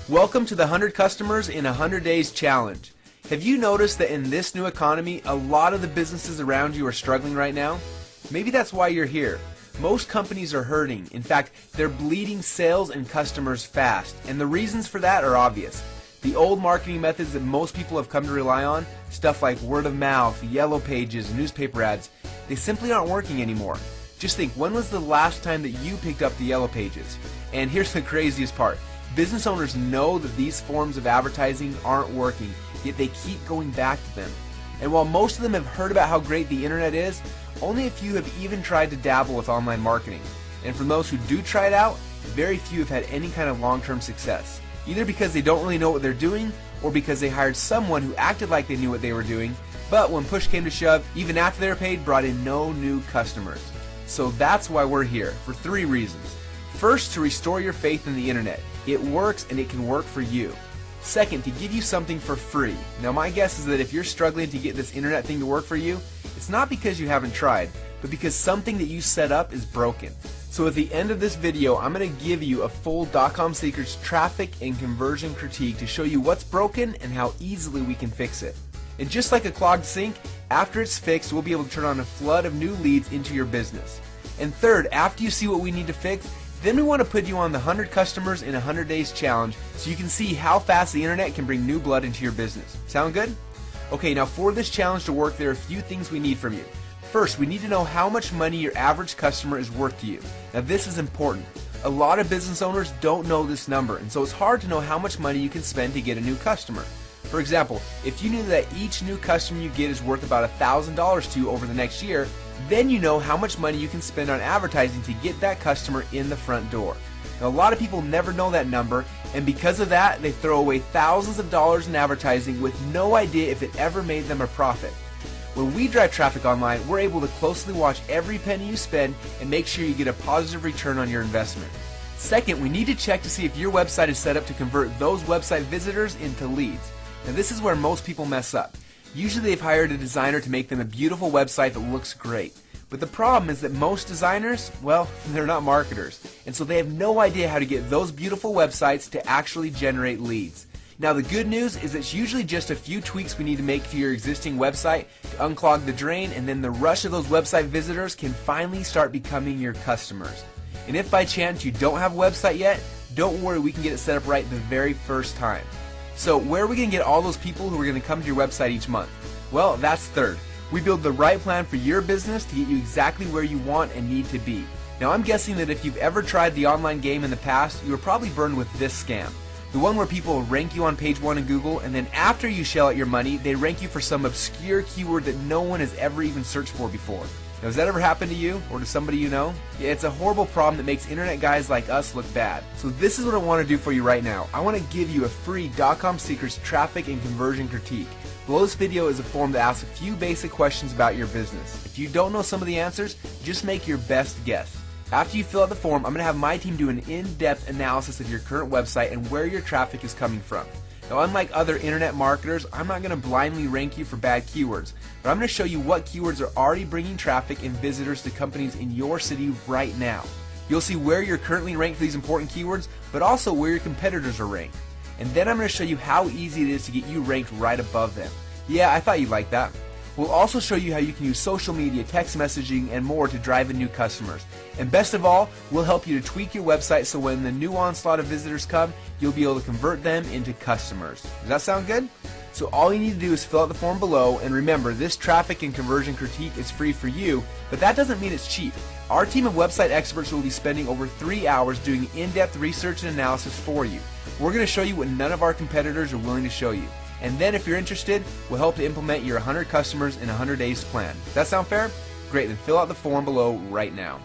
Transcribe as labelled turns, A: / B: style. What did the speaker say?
A: Welcome to the 100 Customers in 100 Days Challenge. Have you noticed that in this new economy, a lot of the businesses around you are struggling right now? Maybe that's why you're here. Most companies are hurting. In fact, they're bleeding sales and customers fast. And the reasons for that are obvious. The old marketing methods that most people have come to rely on, stuff like word of mouth, yellow pages, newspaper ads, they simply aren't working anymore. Just think, when was the last time that you picked up the yellow pages? And here's the craziest part. Business owners know that these forms of advertising aren't working, yet they keep going back to them. And while most of them have heard about how great the internet is, only a few have even tried to dabble with online marketing. And from those who do try it out, very few have had any kind of long-term success. Either because they don't really know what they're doing, or because they hired someone who acted like they knew what they were doing, but when push came to shove, even after they were paid, brought in no new customers. So that's why we're here, for 3 reasons. First, to restore your faith in the internet. It works and it can work for you. Second, to give you something for free. Now my guess is that if you're struggling to get this internet thing to work for you, it's not because you haven't tried, but because something that you set up is broken. So at the end of this video, I'm going to give you a full .com Secrets traffic and conversion critique to show you what's broken and how easily we can fix it. And just like a clogged sink, after it's fixed, we'll be able to turn on a flood of new leads into your business. And third, after you see what we need to fix, then we want to put you on the 100 Customers in 100 Days Challenge so you can see how fast the internet can bring new blood into your business. Sound good? Okay, now for this challenge to work, there are a few things we need from you. First, we need to know how much money your average customer is worth to you. Now this is important. A lot of business owners don't know this number, and so it's hard to know how much money you can spend to get a new customer. For example, if you knew that each new customer you get is worth about $1,000 to you over the next year, then you know how much money you can spend on advertising to get that customer in the front door. Now, a lot of people never know that number, and because of that, they throw away thousands of dollars in advertising with no idea if it ever made them a profit. When we drive traffic online, we're able to closely watch every penny you spend and make sure you get a positive return on your investment. Second, we need to check to see if your website is set up to convert those website visitors into leads. Now this is where most people mess up. Usually they've hired a designer to make them a beautiful website that looks great. But the problem is that most designers, well, they're not marketers. And so they have no idea how to get those beautiful websites to actually generate leads. Now the good news is it's usually just a few tweaks we need to make to your existing website to unclog the drain, and then the rush of those website visitors can finally start becoming your customers. And if by chance you don't have a website yet, don't worry, we can get it set up right the very first time. So where are we going to get all those people who are going to come to your website each month? Well, that's third. We build the right plan for your business to get you exactly where you want and need to be. Now I'm guessing that if you've ever tried the online game in the past, you were probably burned with this scam. The one where people rank you on page 1 in Google, and then after you shell out your money, they rank you for some obscure keyword that no one has ever even searched for before. Now, has that ever happened to you or to somebody you know? Yeah, it's a horrible problem that makes internet guys like us look bad. So this is what I want to do for you right now. I want to give you a free .com Secrets traffic and conversion critique. Below this video is a form that asks a few basic questions about your business. If you don't know some of the answers, just make your best guess. After you fill out the form, I'm going to have my team do an in-depth analysis of your current website and where your traffic is coming from. Now, unlike other internet marketers, I'm not going to blindly rank you for bad keywords, but I'm going to show you what keywords are already bringing traffic and visitors to companies in your city right now. You'll see where you're currently ranked for these important keywords, but also where your competitors are ranked. And then I'm going to show you how easy it is to get you ranked right above them. Yeah, I thought you'd like that. We'll also show you how you can use social media, text messaging, and more to drive in new customers. And best of all, we'll help you to tweak your website so when the new onslaught of visitors come, you'll be able to convert them into customers. Does that sound good? So all you need to do is fill out the form below, and remember, this traffic and conversion critique is free for you, but that doesn't mean it's cheap. Our team of website experts will be spending over 3 hours doing in-depth research and analysis for you. We're going to show you what none of our competitors are willing to show you. And then if you're interested, we'll help to implement your 100 Customers in 100 Days plan. Does that sound fair? Great, then fill out the form below right now.